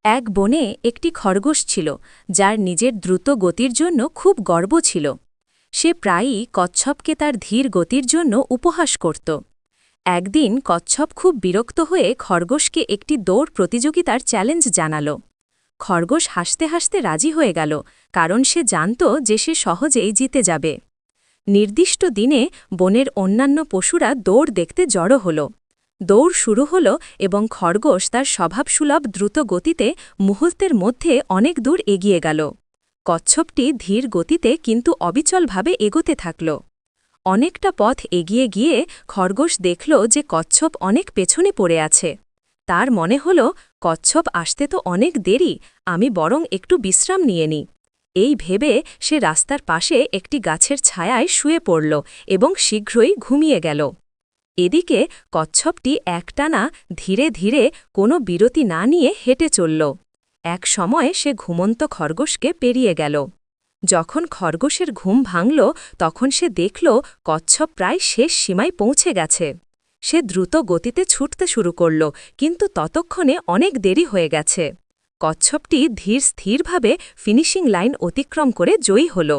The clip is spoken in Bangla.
এক বনে একটি খরগোশ ছিল যার নিজের দ্রুত গতির জন্য খুব গর্ব ছিল। সে প্রায়ই কচ্ছপকে তার ধীর গতির জন্য উপহাস করত। একদিন কচ্ছপ খুব বিরক্ত হয়ে খরগোশকে একটি দৌড় প্রতিযোগিতার চ্যালেঞ্জ জানাল। খরগোশ হাসতে হাসতে রাজি হয়ে গেল, কারণ সে জানত যে সে সহজেই জিতে যাবে। নির্দিষ্ট দিনে বনের অন্যান্য পশুরা দৌড় দেখতে জড়ো হল। দৌড় শুরু হল এবং খরগোশ তার স্বভাবসুলভ দ্রুত গতিতে মুহূর্তের মধ্যে অনেক দূর এগিয়ে গেল। কচ্ছপটি ধীর গতিতে কিন্তু অবিচলভাবে এগোতে থাকল। অনেকটা পথ এগিয়ে গিয়ে খরগোশ দেখল যে কচ্ছপ অনেক পেছনে পড়ে আছে। তার মনে হল, কচ্ছপ আসতে তো অনেক দেরি, আমি বরং একটু বিশ্রাম নিয়ে নিই। এই ভেবে সে রাস্তার পাশে একটি গাছের ছায়ায় শুয়ে পড়ল এবং শীঘ্রই ঘুমিয়ে গেল। এদিকে কচ্ছপটি একটানা ধীরে ধীরে কোনো বিরতি না নিয়ে হেঁটে চলল। এক সময় সে ঘুমন্ত খরগোশকে পেরিয়ে গেল। যখন খরগোশের ঘুম ভাঙল, তখন সে দেখল কচ্ছপ প্রায় শেষ সীমায় পৌঁছে গেছে। সে দ্রুত গতিতে ছুটতে শুরু করল, কিন্তু ততক্ষণে অনেক দেরি হয়ে গেছে। কচ্ছপটি ধীর স্থিরভাবে ফিনিশিং লাইন অতিক্রম করে জয়ী হল।